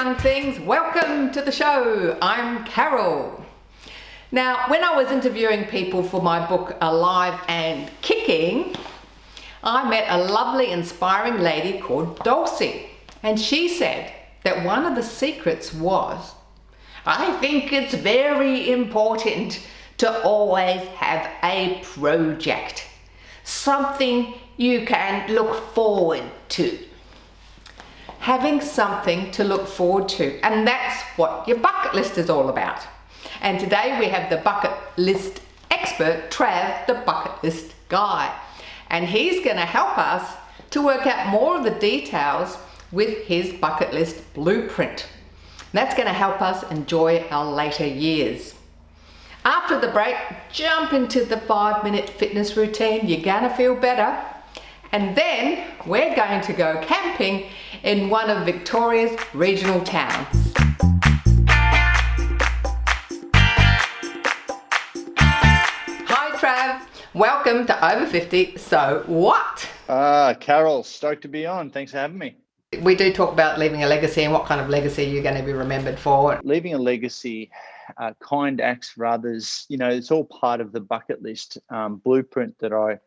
young things, welcome to the show. I'm Carol. Now, when I was interviewing people for my book Alive and Kicking, I met a lovely, inspiring lady called Dulcie, and she said that one of the secrets was, I think it's very important to always have a project, something you can look forward to. Having something to look forward to, and that's what your bucket list is all about. And today we have the bucket list expert, Trav The Bucketlist Guy, and he's going to help us to work out more of the details with his bucket list blueprint. That's going to help us enjoy our later years. After the break, jump into the 5-minute fitness routine. You're going to feel better. And then we're going to go camping in one of Victoria's regional towns. Hi Trav, welcome to Over 50, So What? Carol, stoked to be on. Thanks for having me. We do talk about leaving a legacy and what kind of legacy you're going to be remembered for. Leaving a legacy, kind acts for others, it's all part of the bucket list blueprint that I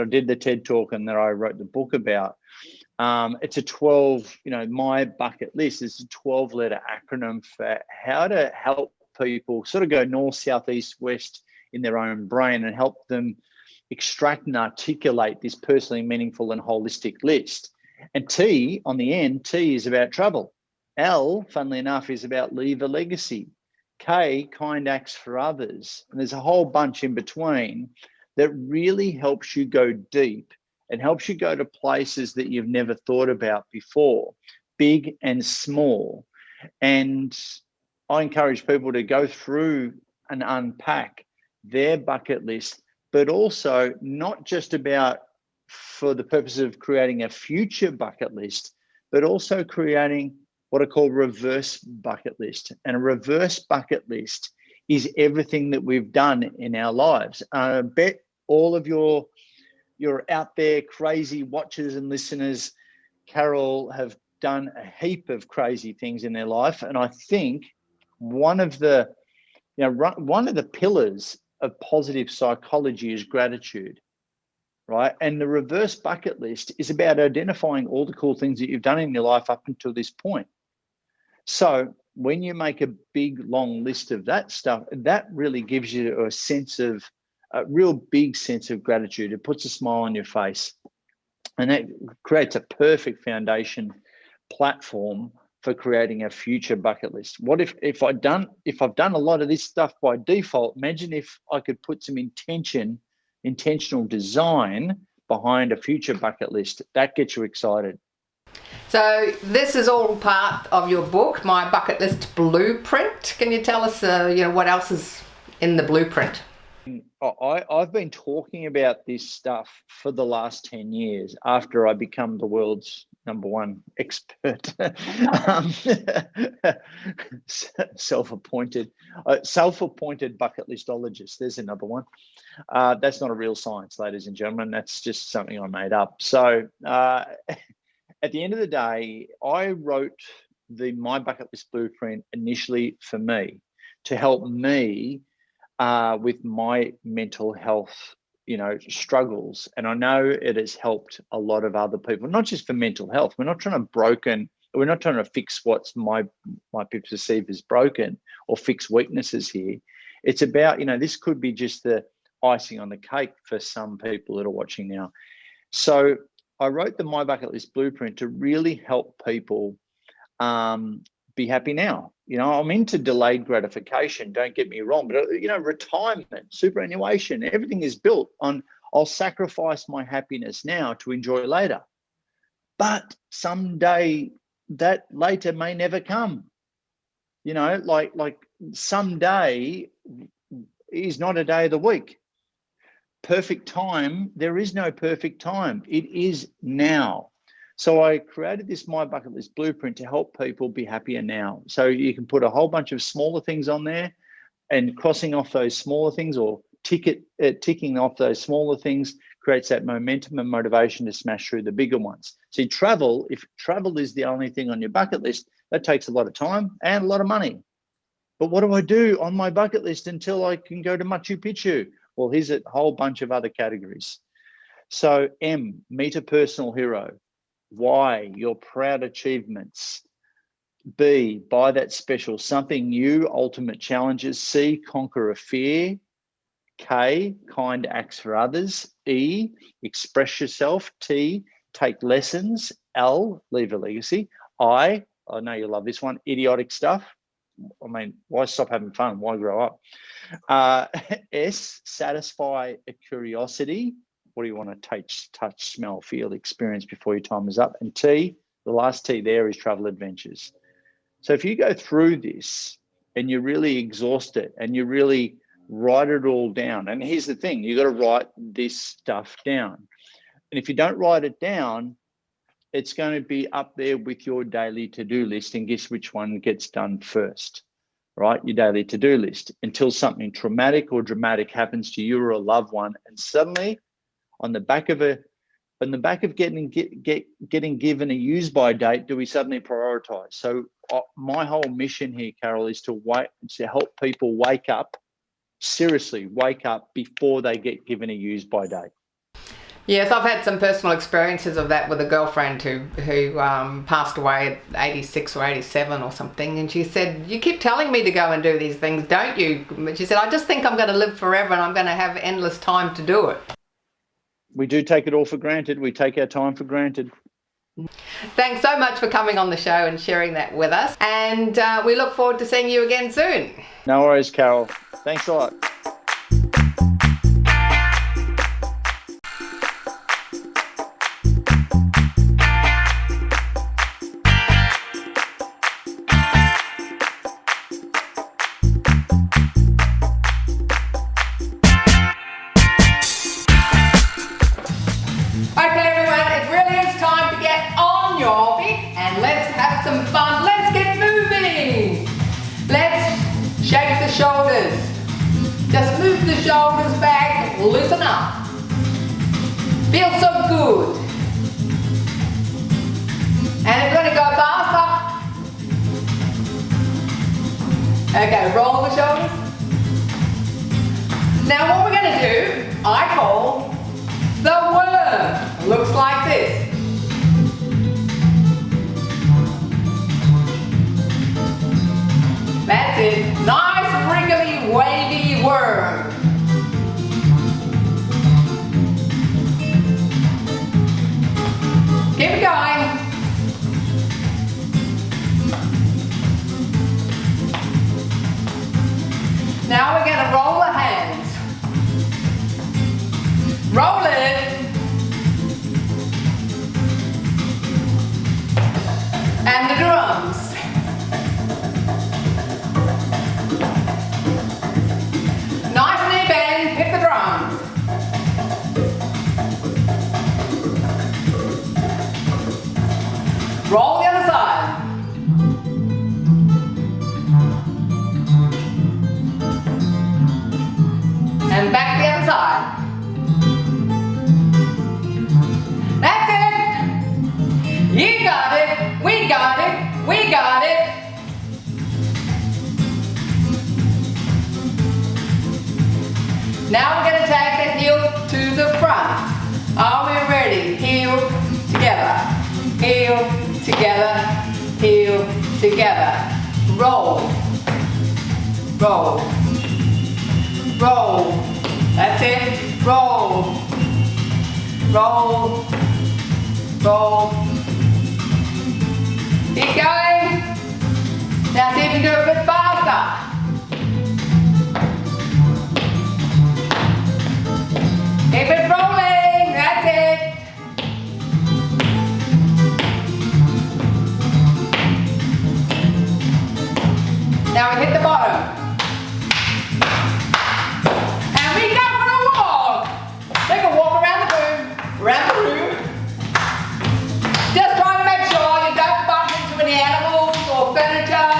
did the TED Talk and that I wrote the book about. It's a 12, my bucket list is a 12-letter acronym for how to help people sort of go north, south, east, west in their own brain and help them extract and articulate this personally meaningful and holistic list. And T on the end, T is about travel. L, funnily enough, is about leave a legacy. K, kind acts for others. And there's a whole bunch in between that really helps you go deep and helps you go to places that you've never thought about before, big and small. And I encourage people to go through and unpack their bucket list, but also not just about for the purpose of creating a future bucket list, but also creating what I call reverse bucket list. And a reverse bucket list is everything that we've done in our lives. I bet all of your out there crazy watchers and listeners, Carol, have done a heap of crazy things in their life. And I think one of the pillars of positive psychology is gratitude. Right. And the reverse bucket list is about identifying all the cool things that you've done in your life up until this point. So when you make a big, long list of that stuff, that really gives you a real big sense of gratitude. It puts a smile on your face, and that creates a perfect foundation platform for creating a future bucket list. What if I've done a lot of this stuff by default? Imagine if I could put some intentional design behind a future bucket list. That gets you excited. So this is all part of your book, My Bucketlist Blueprint. Can you tell us, what else is in the blueprint? I've been talking about this stuff for the last 10 years after I become the world's #1 expert. Self-appointed bucket listologist. There's another one. That's not a real science, ladies and gentlemen. That's just something I made up. So at the end of the day, I wrote the My Bucketlist Blueprint initially for me, to help me with my mental health, struggles. And I know it has helped a lot of other people, not just for mental health. We're not trying to fix what's my people perceive as broken or fix weaknesses here. It's about, this could be just the icing on the cake for some people that are watching now. So I wrote the My Bucketlist Blueprint to really help people be happy now. I'm into delayed gratification, don't get me wrong, but retirement, superannuation, everything is built on I'll sacrifice my happiness now to enjoy later. But someday that later may never come. Like someday is not a day of the week. Perfect time, there is no perfect time. It is now. So I created this My Bucketlist Blueprint to help people be happier now. So you can put a whole bunch of smaller things on there, and crossing off those smaller things, or ticking off those smaller things creates that momentum and motivation to smash through the bigger ones. See, travel, if travel is the only thing on your bucket list, that takes a lot of time and a lot of money. But what do I do on my bucket list until I can go to Machu Picchu? Well, here's a whole bunch of other categories. So M, meet a personal hero. Y, your proud achievements. B, buy that special something new, ultimate challenges. C, conquer a fear. K, kind acts for others. E, express yourself. T, take lessons. L, leave a legacy. I know you love this one, idiotic stuff. I mean, why stop having fun? Why grow up? S, satisfy a curiosity. What do you want to touch, smell, feel, experience before your time is up? And T, the last T there is travel adventures. So if you go through this and you really exhaust it and you really write it all down, and here's the thing, you got to write this stuff down. And if you don't write it down, it's going to be up there with your daily to-do list, and guess which one gets done first, right? Your daily to-do list, until something traumatic or dramatic happens to you or a loved one, and suddenly on the back of getting given a use by date, do we suddenly prioritize? So my whole mission here, Carol, is to help people wake up, seriously wake up before they get given a use by date. Yes, I've had some personal experiences of that with a girlfriend who passed away at 86 or 87 or something, and she said, you keep telling me to go and do these things, don't you? But she said, I just think I'm going to live forever and I'm going to have endless time to do it. We do take it all for granted. We take our time for granted. Thanks so much for coming on the show and sharing that with us, and we look forward to seeing you again soon. No worries, Carol. Thanks a lot. Okay everyone, it really is time to get on your feet and let's have some fun. Let's get moving. Let's shake the shoulders. Just move the shoulders back, loosen up. Feels so good. And if you're going to go faster, okay, roll the shoulders. Now what we're going to do, I call the worm. Looks like this. That's it. Nice, wriggly, wavy worm. Keep it going. Now we're going to roll the hands. Roll it. And the drums. Nice and even, hit the drums. Roll the other side. And back the other side. That's it. You got it. We got it. We got it. Now we're going to take the heel to the front. Are we ready? Heel together. Heel together. Heel together. Roll. Roll. Roll. That's it. Roll. Roll. Roll. Keep going. Now see if you can do it a bit faster. Keep it rolling. That's it. Now we hit the bottom. And we go for a walk. Take a walk around the room. Around the room. Just trying to make sure you don't bump into any animals or furniture.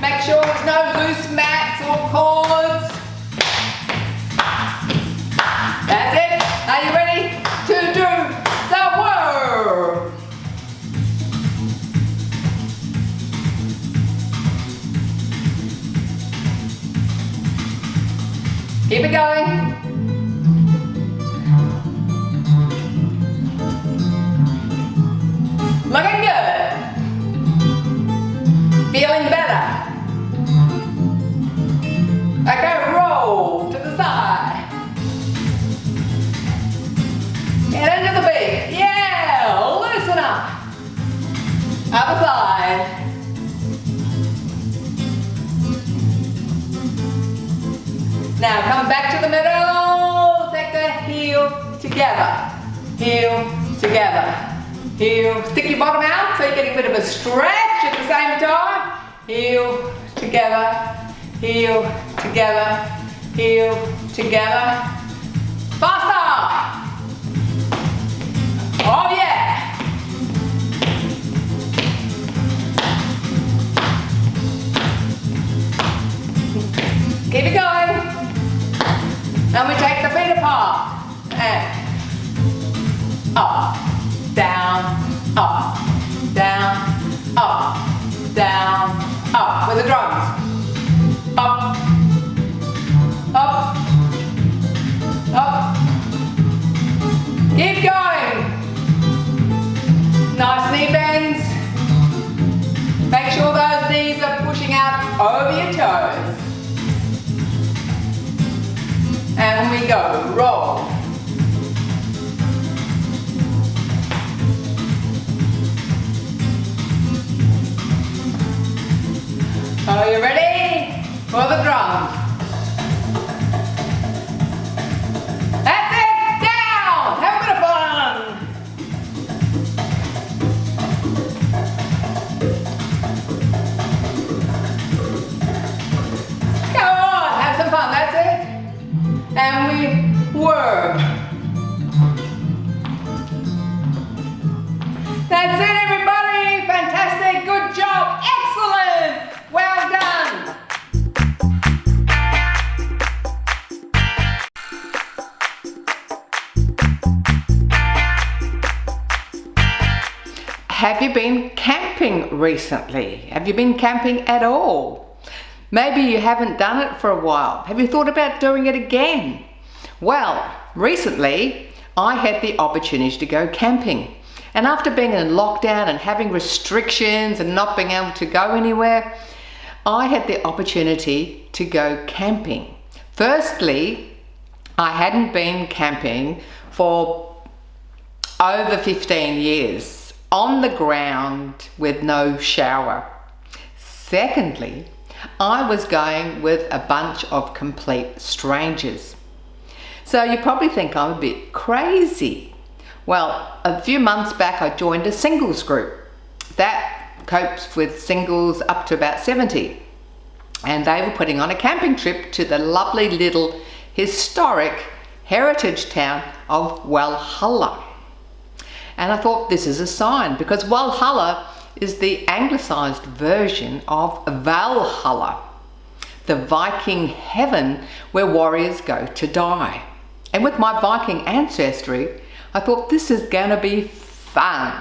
Make sure there's no loose it going. Looking good. Feeling better. Okay, roll to the side. And into the beat. Yeah, loosen up. Other side. Now come back to the middle. Take the heel together. Heel together. Heel. Stick your bottom out so you're getting a bit of a stretch at the same time. Heel together. Heel together. Heel together. Faster. Oh yeah. Keep it going. And we take the feet apart. And up, down, up, down, up, down, up. With the drums. Up, up, up. Keep going. Nice knee bends. Make sure those knees are pushing out over your toes. And we go, roll. Are you ready for the drums? That's it, down, have a bit of fun. Go on, have some fun, that's it. And we work. That's it, everybody. Fantastic. Good job. Excellent. Well done. Have you been camping recently? Have you been camping at all? Maybe you haven't done it for a while. Have you thought about doing it again? Well, recently I had the opportunity to go camping. And after being in lockdown and having restrictions and not being able to go anywhere, I had the opportunity to go camping. Firstly, I hadn't been camping for over 15 years on the ground with no shower. Secondly, I was going with a bunch of complete strangers. So you probably think I'm a bit crazy. Well, a few months back I joined a singles group that copes with singles up to about 70. And they were putting on a camping trip to the lovely little historic heritage town of Walhalla. And I thought this is a sign, because Walhalla is the anglicised version of Valhalla, the Viking heaven where warriors go to die. And with my Viking ancestry, I thought this is gonna be fun.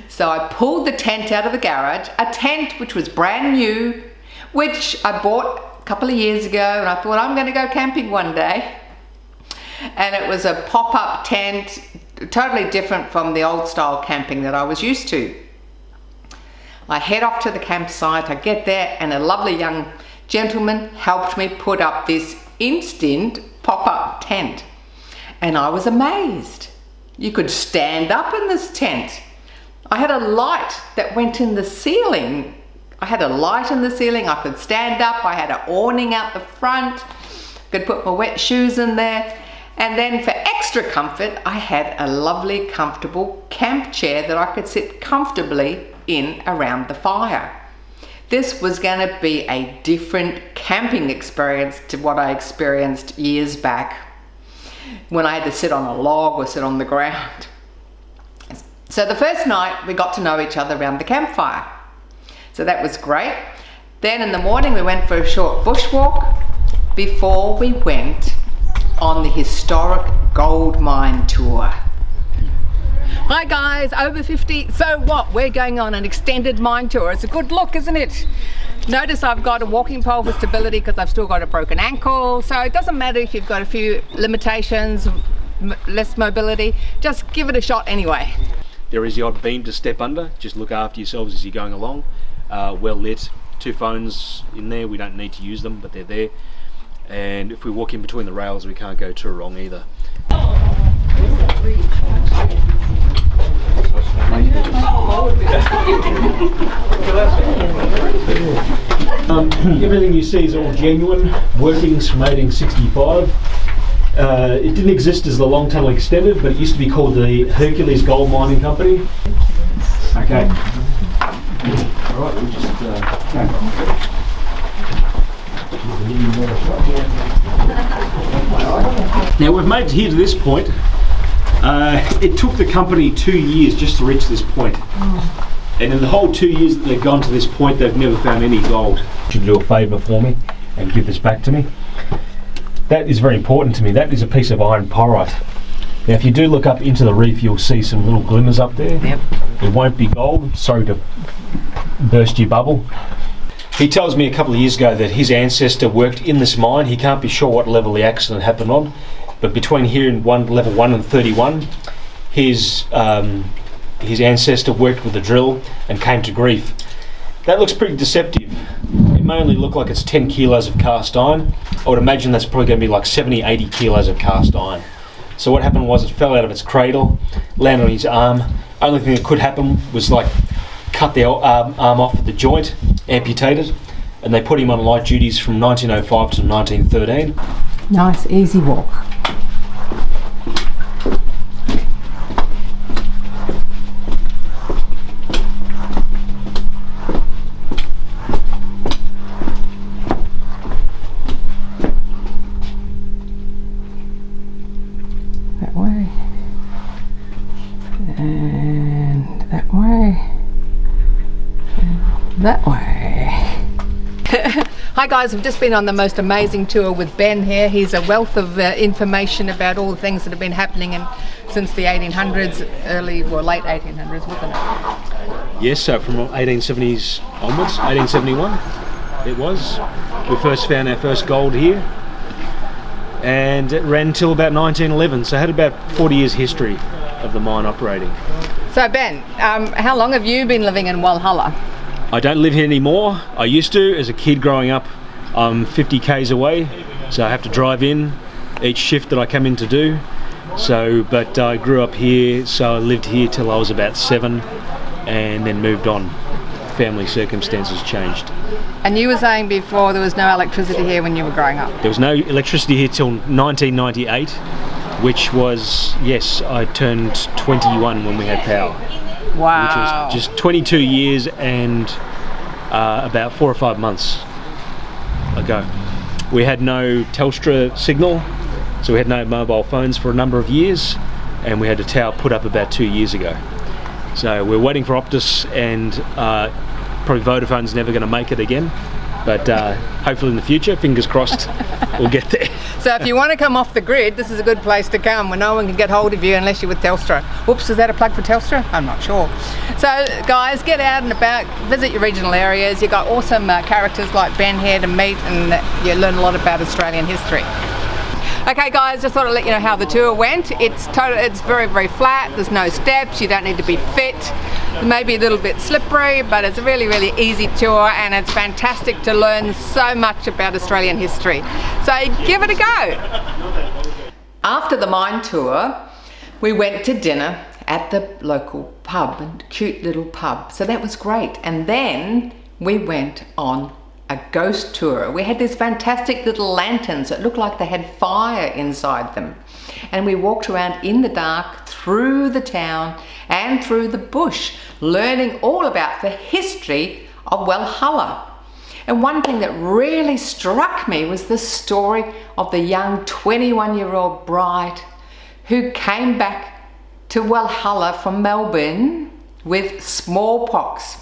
So I pulled the tent out of the garage, a tent which was brand new, which I bought a couple of years ago, and I thought I'm gonna go camping one day. And it was a pop-up tent, totally different from the old style camping that I was used to. I head off to the campsite, I get there, and a lovely young gentleman helped me put up this instant pop-up tent. And I was amazed. You could stand up in this tent. I had a light that went in the ceiling. I had a light in the ceiling, I could stand up, I had an awning out the front, could put my wet shoes in there. And then for extra comfort, I had a lovely, comfortable camp chair that I could sit comfortably in around the fire. This was going to be a different camping experience to what I experienced years back when I had to sit on a log or sit on the ground. So the first night we got to know each other around the campfire. So that was great. Then in the morning we went for a short bushwalk before we went on the historic gold mine tour. Hi guys, over 50, so what? We're going on an extended mine tour. It's a good look, isn't it? Notice I've got a walking pole for stability because I've still got a broken ankle. So it doesn't matter if you've got a few limitations, less mobility, just give it a shot anyway. There is the odd beam to step under. Just look after yourselves as you're going along. Well lit, 2 phones in there. We don't need to use them, but they're there. And if we walk in between the rails, we can't go too wrong either. Everything you see is all genuine, workings from 1865. It didn't exist as the Long Tunnel Extended, but it used to be called the Hercules Gold Mining Company. Okay. Alright, we'll just Now we've made it here to this point. It took the company 2 years just to reach this point. And in the whole 2 years that they've gone to this point, they've never found any gold. Should you do a favour for me and give this back to me? That is very important to me. That is a piece of iron pyrite. Now if you do look up into the reef, you'll see some little glimmers up there. Yep. It won't be gold. Sorry to burst your bubble. He tells me a couple of years ago that his ancestor worked in this mine. He can't be sure what level the accident happened on, but between here and level 1 and 31, his ancestor worked with a drill and came to grief. That looks pretty deceptive. It may only look like it's 10 kilos of cast iron. I would imagine that's probably going to be like 70, 80 kilos of cast iron. So what happened was it fell out of its cradle, landed on his arm. Only thing that could happen was like cut the arm off at the joint, amputate it, and they put him on light duties from 1905 to 1913. Nice, easy walk. That way. And that way. And that way. Hi guys, we've just been on the most amazing tour with Ben here. He's a wealth of information about all the things that have been happening since the 1800s, late 1800s, wasn't it? Yes, so from 1870s onwards, 1871 it was. We first found our first gold here, and it ran till about 1911, so it had about 40 years history of the mine operating. So Ben, how long have you been living in Walhalla? I don't live here anymore. I used to as a kid growing up. I'm 50 k's away, so I have to drive in each shift that I come in to do. But I grew up here, so I lived here till I was about 7 and then moved on. Family circumstances changed. And you were saying before there was no electricity here when you were growing up? There was no electricity here till 1998, which was, yes, I turned 21 when we had power. Wow. Which was just 22 years and about 4 or 5 months ago. We had no Telstra signal, so we had no mobile phones for a number of years, and we had a tower put up about 2 years ago. So we're waiting for Optus, and probably Vodafone's never going to make it again, but hopefully in the future, fingers crossed, we'll get there. So if you want to come off the grid, this is a good place to come when no one can get hold of you unless you're with Telstra. Whoops, is that a plug for Telstra? I'm not sure. So guys, get out and about, visit your regional areas. You've got awesome characters like Ben here to meet, and you learn a lot about Australian history. Okay guys, just thought I'd let you know how the tour went. It's very, very flat. There's no steps. You don't need to be fit. It may be a little bit slippery, but it's a really, really easy tour, and it's fantastic to learn so much about Australian history. So give it a go. After the mine tour, we went to dinner at the local pub, a cute little pub. So that was great. And then we went on a ghost tour. We had these fantastic little lanterns that looked like they had fire inside them. And we walked around in the dark through the town and through the bush, learning all about the history of Walhalla. And one thing that really struck me was the story of the young 21-year-old bride who came back to Walhalla from Melbourne with smallpox.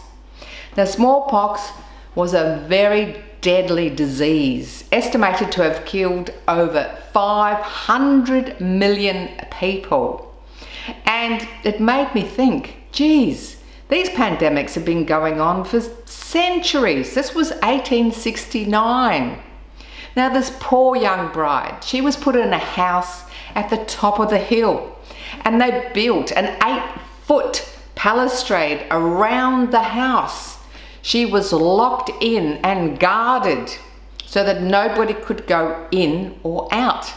Now, smallpox was a very deadly disease, estimated to have killed over 500 million people. And it made me think, geez, These pandemics have been going on for centuries. This was 1869. Now this poor young bride, she was put in a house at the top of the hill, and they built an 8-foot balustrade around the house. She was locked in and guarded so that nobody could go in or out,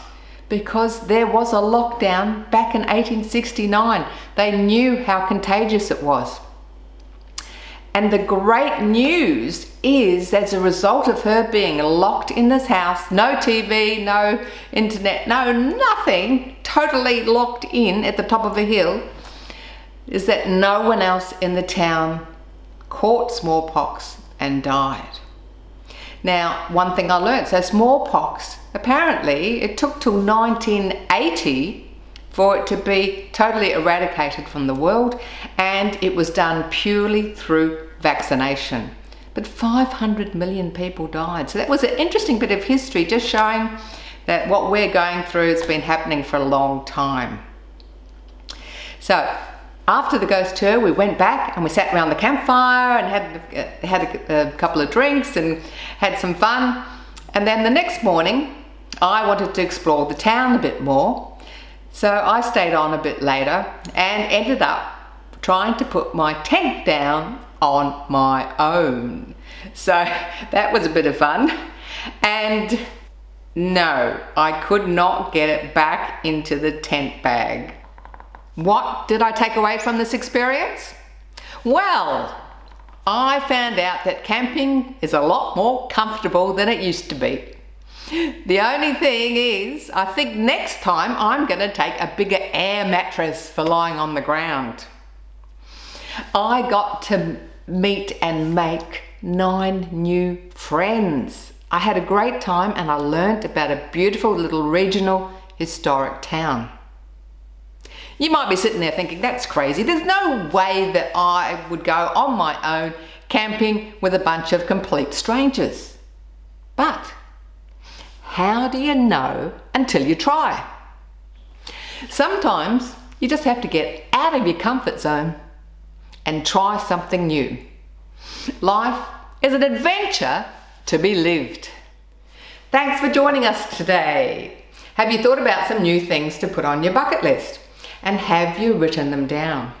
because there was a lockdown back in 1869. They knew how contagious it was. And the great news is, as a result of her being locked in this house, no TV, no internet, no nothing, totally locked in at the top of a hill, is that no one else in the town caught smallpox and died. Now, one thing I learned, so smallpox, apparently it took till 1980 for it to be totally eradicated from the world, and it was done purely through vaccination. But 500 million people died. So that was an interesting bit of history, just showing that what we're going through has been happening for a long time. So after the ghost tour, we went back and we sat around the campfire and had a couple of drinks and had some fun. And then the next morning, I wanted to explore the town a bit more. So I stayed on a bit later and ended up trying to put my tent down on my own. So that was a bit of fun. And no, I could not get it back into the tent bag. What did I take away from this experience? Well, I found out that camping is a lot more comfortable than it used to be. The only thing is, I think next time I'm going to take a bigger air mattress for lying on the ground. I got to meet and make 9 new friends. I had a great time and I learnt about a beautiful little regional historic town. You might be sitting there thinking, that's crazy. There's no way that I would go on my own camping with a bunch of complete strangers. But how do you know until you try? Sometimes you just have to get out of your comfort zone and try something new. Life is an adventure to be lived. Thanks for joining us today. Have you thought about some new things to put on your bucket list? And have you written them down?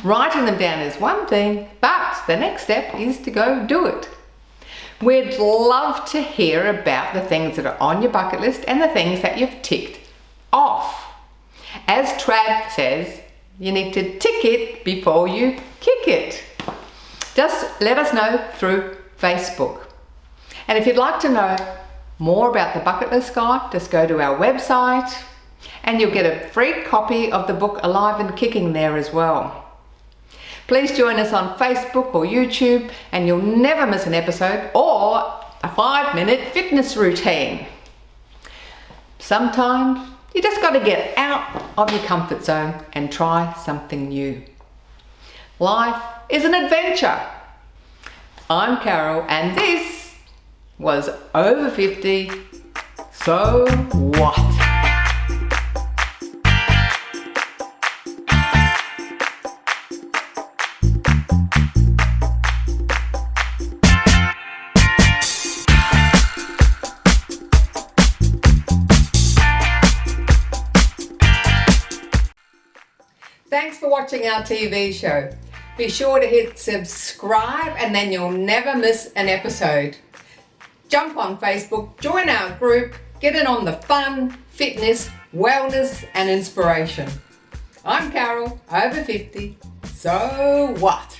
Writing them down is one thing, but the next step is to go do it. We'd love to hear about the things that are on your bucket list and the things that you've ticked off. As Trav says, you need to tick it before you kick it. Just let us know through Facebook. And if you'd like to know more about the Bucket List Guy, just go to our website and you'll get a free copy of the book Alive and Kicking there as well. Please join us on Facebook or YouTube and you'll never miss an episode or a 5-minute fitness routine. Sometimes you just got to get out of your comfort zone and try something new. Life is an adventure. I'm Carol and this was Over 50, So What? Thanks for watching our TV show. Be sure to hit subscribe and then you'll never miss an episode. Jump on Facebook, join our group, get in on the fun, fitness, wellness and inspiration. I'm Carol, over 50, so what?